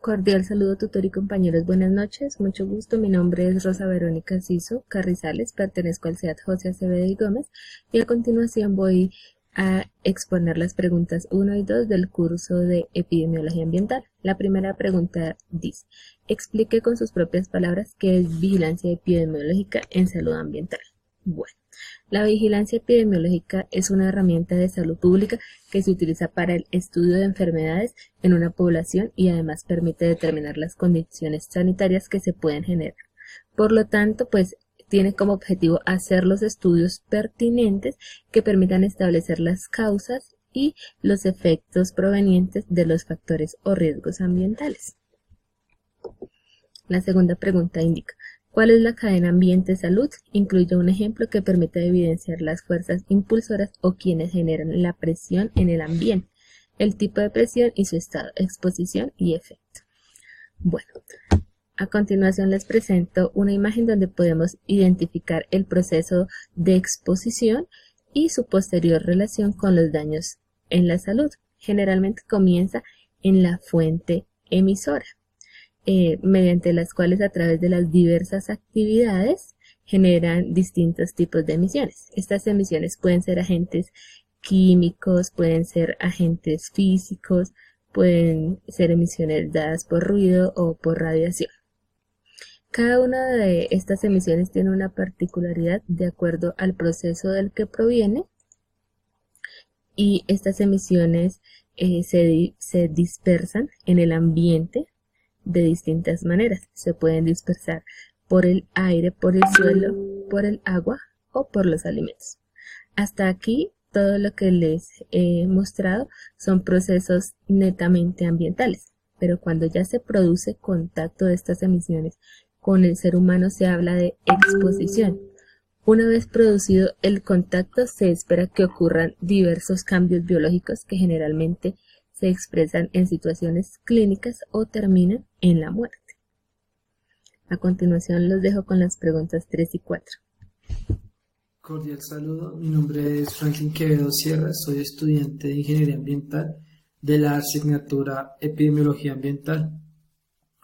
Cordial saludo, tutor y compañeros. Buenas noches, mucho gusto. Mi nombre es Rosa Verónica Ciso Carrizales, pertenezco al CEAT José Acevedo y Gómez y a continuación voy a exponer las preguntas 1 y 2 del curso de Epidemiología Ambiental. La primera pregunta dice: explique con sus propias palabras qué es vigilancia epidemiológica en salud ambiental. Bueno, la vigilancia epidemiológica es una herramienta de salud pública que se utiliza para el estudio de enfermedades en una población y además permite determinar las condiciones sanitarias que se pueden generar. Por lo tanto, tiene como objetivo hacer los estudios pertinentes que permitan establecer las causas y los efectos provenientes de los factores o riesgos ambientales. La segunda pregunta indica: ¿cuál es la cadena ambiente-salud? Incluye un ejemplo que permite evidenciar las fuerzas impulsoras o quienes generan la presión en el ambiente, el tipo de presión y su estado, exposición y efecto. Bueno, a continuación les presento una imagen donde podemos identificar el proceso de exposición y su posterior relación con los daños en la salud. Generalmente comienza en la fuente emisora, mediante las cuales a través de las diversas actividades generan distintos tipos de emisiones. Estas emisiones pueden ser agentes químicos, pueden ser agentes físicos, pueden ser emisiones dadas por ruido o por radiación. Cada una de estas emisiones tiene una particularidad de acuerdo al proceso del que proviene, y estas emisiones se dispersan en el ambiente de distintas maneras. Se pueden dispersar por el aire, por el suelo, por el agua o por los alimentos. Hasta aquí todo lo que les he mostrado son procesos netamente ambientales, pero cuando ya se produce contacto de estas emisiones con el ser humano se habla de exposición. Una vez producido el contacto se espera que ocurran diversos cambios biológicos que generalmente se expresan en situaciones clínicas o terminan en la muerte. A continuación los dejo con las preguntas 3 y 4. Cordial saludo, mi nombre es Franklin Quevedo Sierra, soy estudiante de Ingeniería Ambiental de la asignatura Epidemiología Ambiental.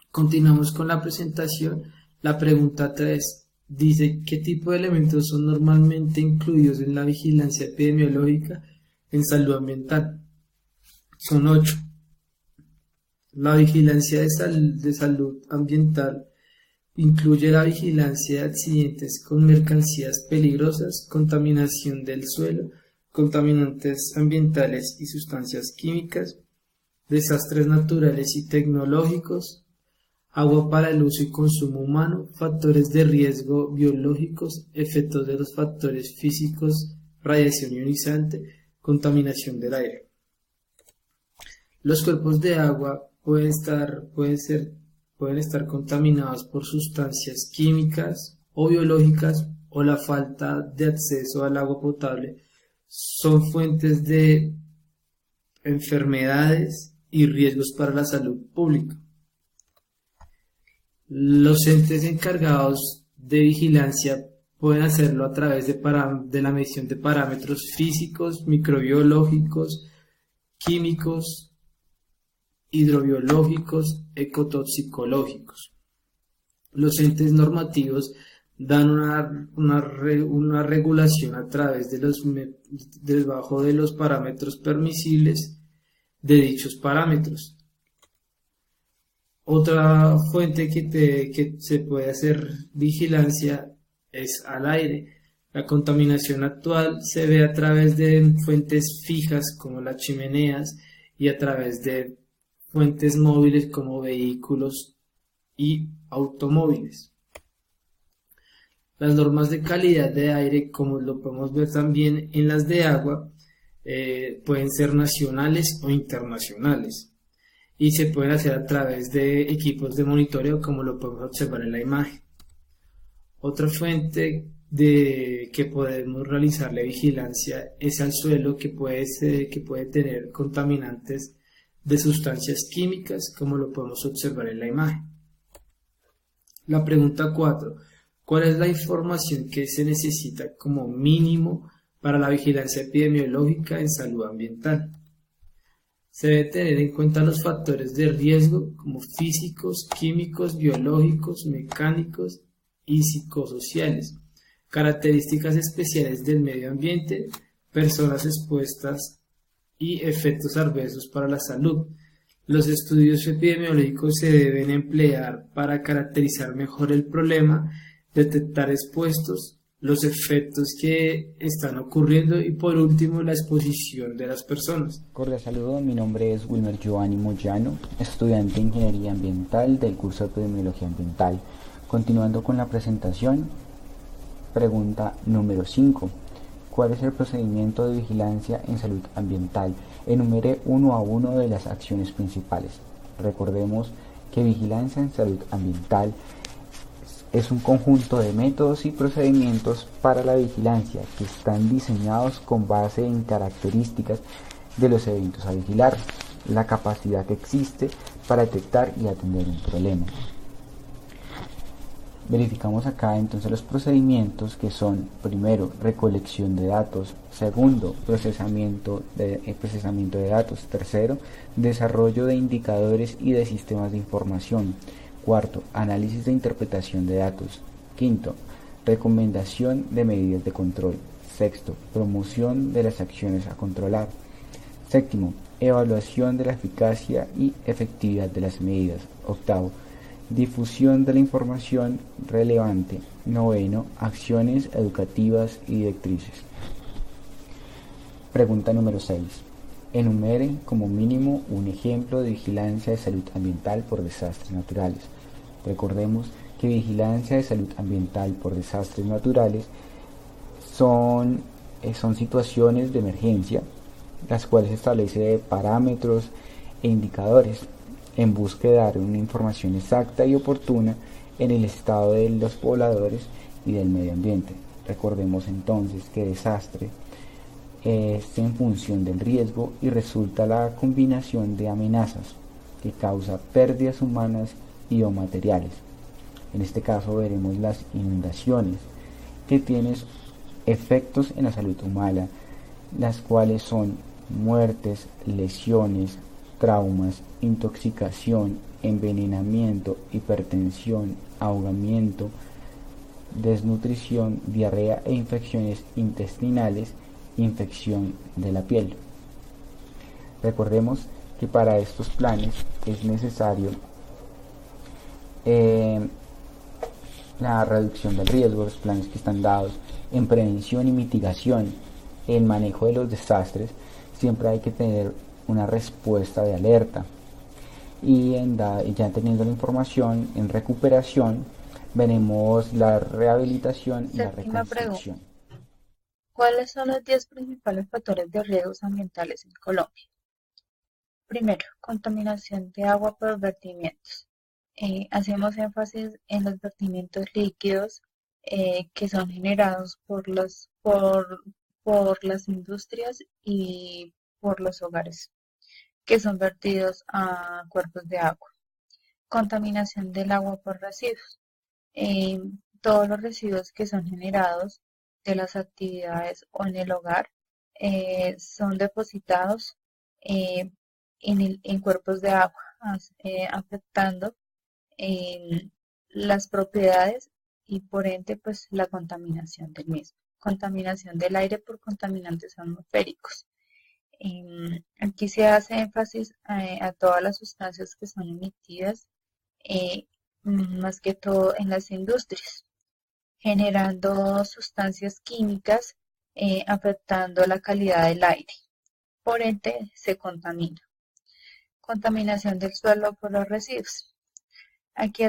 Continuamos con la presentación. La pregunta 3 dice: ¿qué tipo de elementos son normalmente incluidos en la vigilancia epidemiológica en salud ambiental? Son 8. La vigilancia de salud ambiental incluye la vigilancia de accidentes con mercancías peligrosas, contaminación del suelo, contaminantes ambientales y sustancias químicas, desastres naturales y tecnológicos, agua para el uso y consumo humano, factores de riesgo biológicos, efectos de los factores físicos, radiación ionizante, contaminación del aire. Los cuerpos de agua pueden estar contaminados por sustancias químicas o biológicas, o la falta de acceso al agua potable son fuentes de enfermedades y riesgos para la salud pública. Los entes encargados de vigilancia pueden hacerlo a través de la medición de parámetros físicos, microbiológicos, químicos, hidrobiológicos, ecotoxicológicos. Los entes normativos dan una regulación a través debajo de los parámetros permisibles de dichos parámetros. Otra fuente que se puede hacer vigilancia es al aire. La contaminación actual se ve a través de fuentes fijas como las chimeneas y a través de fuentes móviles como vehículos y automóviles. Las normas de calidad de aire, como lo podemos ver también en las de agua, pueden ser nacionales o internacionales y se pueden hacer a través de equipos de monitoreo, como lo podemos observar en la imagen. Otra fuente que podemos realizarle vigilancia es al suelo, que puede tener contaminantes de sustancias químicas, como lo podemos observar en la imagen. La pregunta 4: ¿cuál es la información que se necesita como mínimo para la vigilancia epidemiológica en salud ambiental? Se debe tener en cuenta los factores de riesgo como físicos, químicos, biológicos, mecánicos y psicosociales, características especiales del medio ambiente, personas expuestas y efectos adversos para la salud. Los estudios epidemiológicos se deben emplear para caracterizar mejor el problema, detectar expuestos, los efectos que están ocurriendo y por último la exposición de las personas. Cordial saludo, mi nombre es Wilmer Giovanni Moyano, estudiante de Ingeniería Ambiental del curso de Epidemiología Ambiental. Continuando con la presentación, pregunta número 5. ¿Cuál es el procedimiento de vigilancia en salud ambiental? Enumere uno a uno de las acciones principales. Recordemos que vigilancia en salud ambiental es un conjunto de métodos y procedimientos para la vigilancia que están diseñados con base en características de los eventos a vigilar, la capacidad que existe para detectar y atender un problema. Verificamos acá entonces los procedimientos que son: primero, recolección de datos; segundo, procesamiento de datos; tercero, desarrollo de indicadores y de sistemas de información; cuarto, análisis de interpretación de datos; quinto, recomendación de medidas de control; sexto, promoción de las acciones a controlar; séptimo, evaluación de la eficacia y efectividad de las medidas; octavo, difusión de la información relevante; noveno, acciones educativas y directrices. Pregunta número 6. Enumere como mínimo un ejemplo de vigilancia de salud ambiental por desastres naturales. Recordemos que vigilancia de salud ambiental por desastres naturales son situaciones de emergencia, las cuales establece parámetros e indicadores en búsqueda de dar una información exacta y oportuna en el estado de los pobladores y del medio ambiente. Recordemos entonces que desastre es en función del riesgo y resulta la combinación de amenazas que causa pérdidas humanas y o materiales. En este caso veremos las inundaciones, que tienen efectos en la salud humana, las cuales son muertes, lesiones, traumas, intoxicación, envenenamiento, hipertensión, ahogamiento, desnutrición, diarrea e infecciones intestinales, infección de la piel. Recordemos que para estos planes es necesario la reducción del riesgo, los planes que están dados en prevención y mitigación, en manejo de los desastres. Siempre hay que tener una respuesta de alerta y ya teniendo la información en recuperación, veremos la rehabilitación y la Séptima reconstrucción. pregunta. ¿Cuáles son los 10 principales factores de riesgos ambientales en Colombia? Primero, contaminación de agua por vertimientos. Hacemos énfasis en los vertimientos líquidos que son generados por las industrias y por los hogares, que son vertidos a cuerpos de agua. Contaminación del agua por residuos. Todos los residuos que son generados de las actividades o en el hogar son depositados en cuerpos de agua, afectando las propiedades y por ende pues la contaminación del mismo. Contaminación del aire por contaminantes atmosféricos. Aquí se hace énfasis a todas las sustancias que son emitidas, más que todo en las industrias, generando sustancias químicas afectando la calidad del aire. Por ende, se contamina. Contaminación del suelo por los residuos. Aquí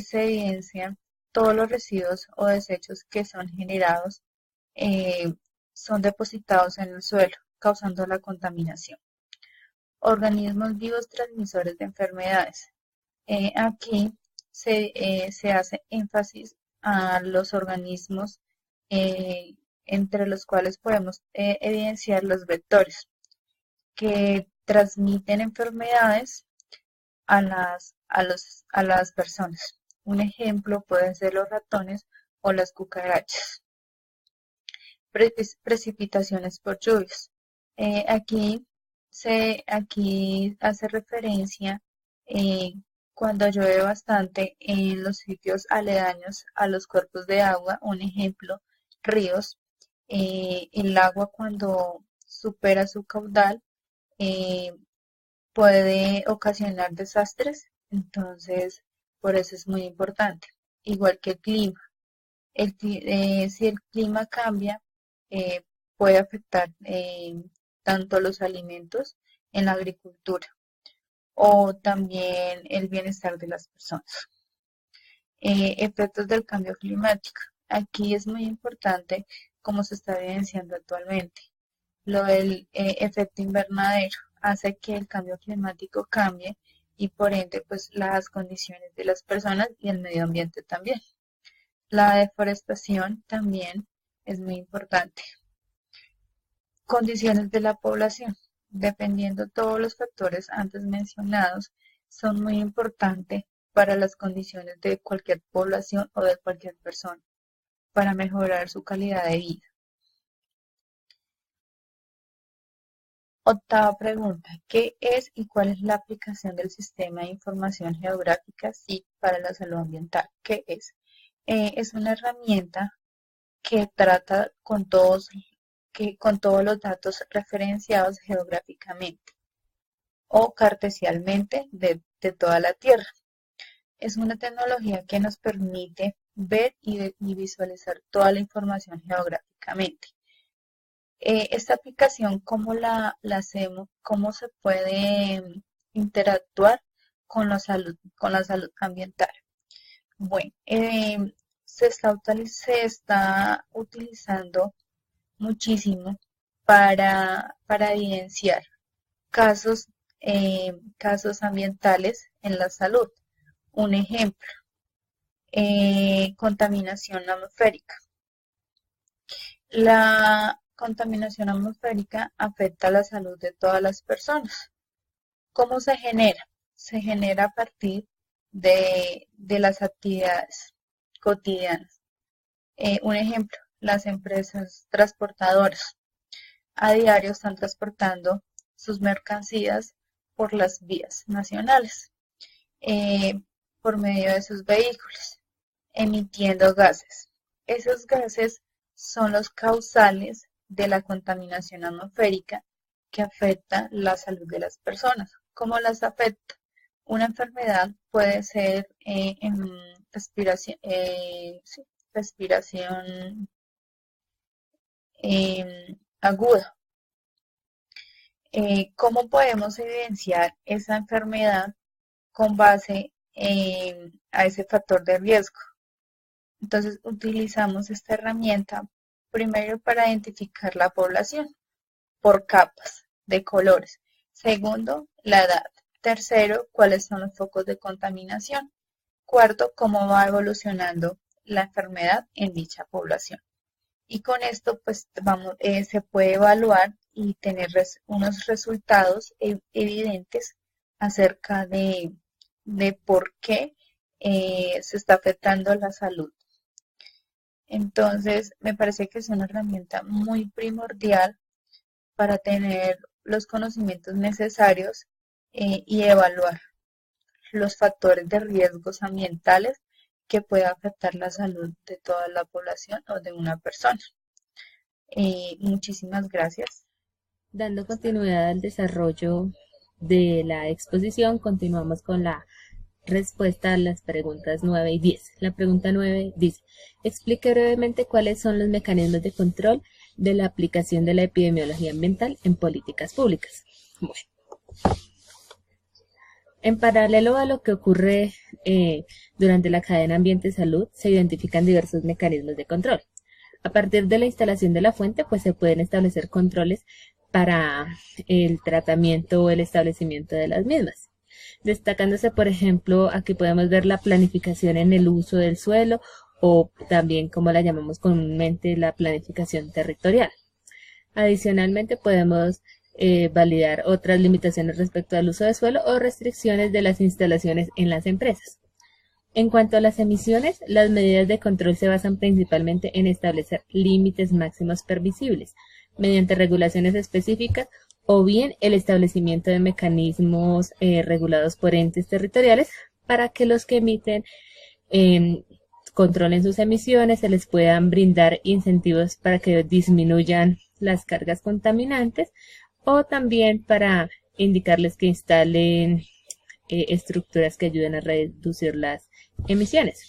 se evidencian todos los residuos o desechos que son generados, son depositados en el suelo, causando la contaminación. Organismos vivos transmisores de enfermedades. Aquí se hace énfasis a los organismos entre los cuales podemos evidenciar los vectores que transmiten enfermedades a las personas. Un ejemplo pueden ser los ratones o las cucarachas. Precipitaciones por lluvias. Aquí Aquí hace referencia cuando llueve bastante en los sitios aledaños a los cuerpos de agua, un ejemplo, ríos, el agua cuando supera su caudal eh, puede ocasionar desastres, entonces por eso es muy importante. Igual que el clima, si el clima cambia, eh, puede afectar tanto los alimentos en la agricultura o también el bienestar de las personas. Efectos del cambio climático. Aquí es muy importante como se está evidenciando actualmente. Lo del efecto invernadero hace que el cambio climático cambie y por ende pues las condiciones de las personas y el medio ambiente también. La deforestación también es muy importante. Condiciones de la población. Dependiendo todos los factores antes mencionados, son muy importantes para las condiciones de cualquier población o de cualquier persona, para mejorar su calidad de vida. Octava pregunta, ¿qué es y cuál es la aplicación del Sistema de Información Geográfica SIG para la salud ambiental? ¿Qué es? Es una herramienta que trata con todos los datos referenciados geográficamente o cartesialmente de toda la Tierra. Es una tecnología que nos permite ver y visualizar toda la información geográficamente. Esta aplicación, ¿cómo la hacemos? ¿Cómo se puede interactuar con la salud ambiental? Bueno, se está utilizando muchísimo para evidenciar casos ambientales en la salud. Un ejemplo, contaminación atmosférica. La contaminación atmosférica afecta la salud de todas las personas. ¿Cómo se genera? Se genera a partir de las actividades cotidianas. Un ejemplo, las empresas transportadoras a diario están transportando sus mercancías por las vías nacionales, por medio de sus vehículos, emitiendo gases. Esos gases son los causales de la contaminación atmosférica que afecta la salud de las personas. ¿Cómo las afecta? Una enfermedad puede ser en respiración aguda. ¿Cómo podemos evidenciar esa enfermedad con base a ese factor de riesgo? Entonces utilizamos esta herramienta primero para identificar la población por capas de colores. Segundo, la edad. Tercero, cuáles son los focos de contaminación. Cuarto, cómo va evolucionando la enfermedad en dicha población. Y con esto pues se puede evaluar y tener unos resultados evidentes acerca de por qué se está afectando la salud. Entonces, me parece que es una herramienta muy primordial para tener los conocimientos necesarios y evaluar los factores de riesgos ambientales que pueda afectar la salud de toda la población o de una persona. Muchísimas gracias. Dando continuidad al desarrollo de la exposición, continuamos con la respuesta a las preguntas 9 y 10. La pregunta 9 dice, explique brevemente cuáles son los mecanismos de control de la aplicación de la epidemiología ambiental en políticas públicas. Bueno, en paralelo a lo que ocurre durante la cadena ambiente-salud, se identifican diversos mecanismos de control. A partir de la instalación de la fuente, pues se pueden establecer controles para el tratamiento o el establecimiento de las mismas. Destacándose, por ejemplo, aquí podemos ver la planificación en el uso del suelo o también, como la llamamos comúnmente, la planificación territorial. Adicionalmente, podemos validar otras limitaciones respecto al uso de suelo o restricciones de las instalaciones en las empresas. En cuanto a las emisiones, las medidas de control se basan principalmente en establecer límites máximos permisibles mediante regulaciones específicas o bien el establecimiento de mecanismos regulados por entes territoriales para que los que emiten controlen sus emisiones, se les puedan brindar incentivos para que disminuyan las cargas contaminantes, o también para indicarles que instalen estructuras que ayuden a reducir las emisiones.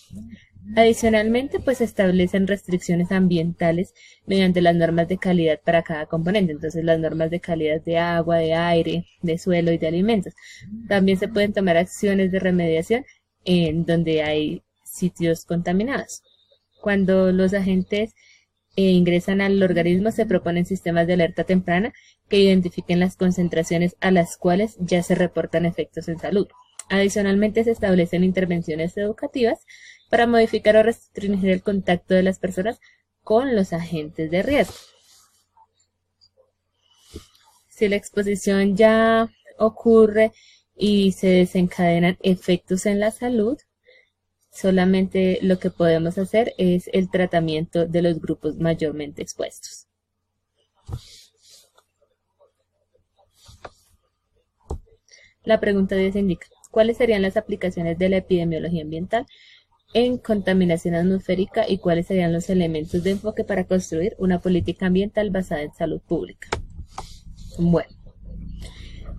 Adicionalmente, pues establecen restricciones ambientales mediante las normas de calidad para cada componente. Entonces, las normas de calidad de agua, de aire, de suelo y de alimentos. También se pueden tomar acciones de remediación en donde hay sitios contaminados. Cuando los agentes ingresan al organismo, se proponen sistemas de alerta temprana que identifiquen las concentraciones a las cuales ya se reportan efectos en salud. Adicionalmente, se establecen intervenciones educativas para modificar o restringir el contacto de las personas con los agentes de riesgo. Si la exposición ya ocurre y se desencadenan efectos en la salud, solamente lo que podemos hacer es el tratamiento de los grupos mayormente expuestos. La pregunta 10 indica: ¿cuáles serían las aplicaciones de la epidemiología ambiental en contaminación atmosférica y cuáles serían los elementos de enfoque para construir una política ambiental basada en salud pública? Bueno,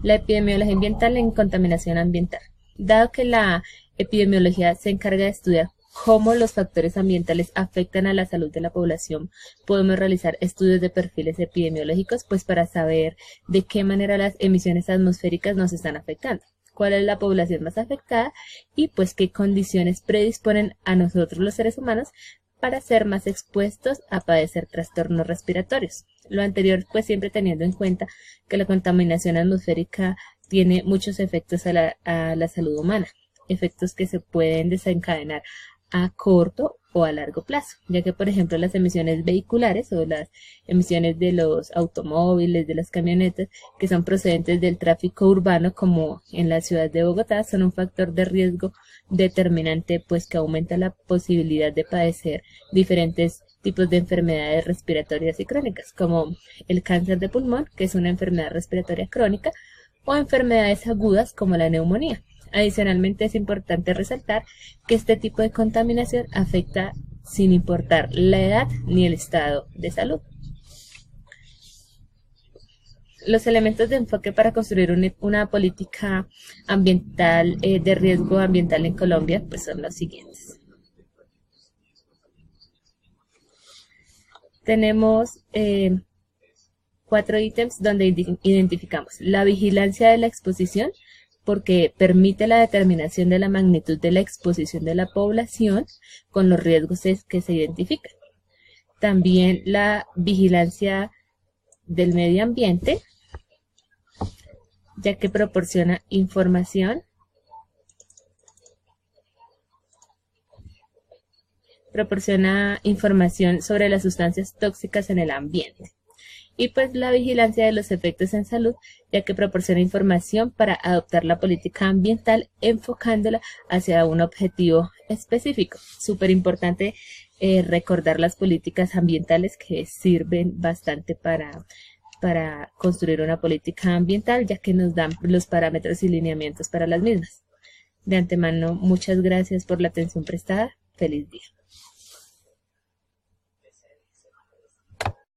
la epidemiología ambiental en contaminación ambiental. Dado que la epidemiología se encarga de estudiar cómo los factores ambientales afectan a la salud de la población, podemos realizar estudios de perfiles epidemiológicos, pues para saber de qué manera las emisiones atmosféricas nos están afectando, cuál es la población más afectada y pues qué condiciones predisponen a nosotros los seres humanos para ser más expuestos a padecer trastornos respiratorios. Lo anterior pues siempre teniendo en cuenta que la contaminación atmosférica tiene muchos efectos a la salud humana, efectos que se pueden desencadenar a corto o a largo plazo, ya que por ejemplo las emisiones vehiculares o las emisiones de los automóviles, de las camionetas que son procedentes del tráfico urbano como en la ciudad de Bogotá son un factor de riesgo determinante, pues que aumenta la posibilidad de padecer diferentes tipos de enfermedades respiratorias y crónicas, como el cáncer de pulmón, que es una enfermedad respiratoria crónica, o enfermedades agudas como la neumonía. Adicionalmente, es importante resaltar que este tipo de contaminación afecta sin importar la edad ni el estado de salud. Los elementos de enfoque para construir una política ambiental de riesgo ambiental en Colombia pues son los siguientes. Tenemos 4 ítems donde identificamos la vigilancia de la exposición, porque permite la determinación de la magnitud de la exposición de la población con los riesgos que se identifican. También la vigilancia del medio ambiente, ya que proporciona información sobre las sustancias tóxicas en el ambiente. Y pues la vigilancia de los efectos en salud, ya que proporciona información para adoptar la política ambiental enfocándola hacia un objetivo específico. Súper importante recordar las políticas ambientales que sirven bastante para construir una política ambiental, ya que nos dan los parámetros y lineamientos para las mismas. De antemano, muchas gracias por la atención prestada. Feliz día.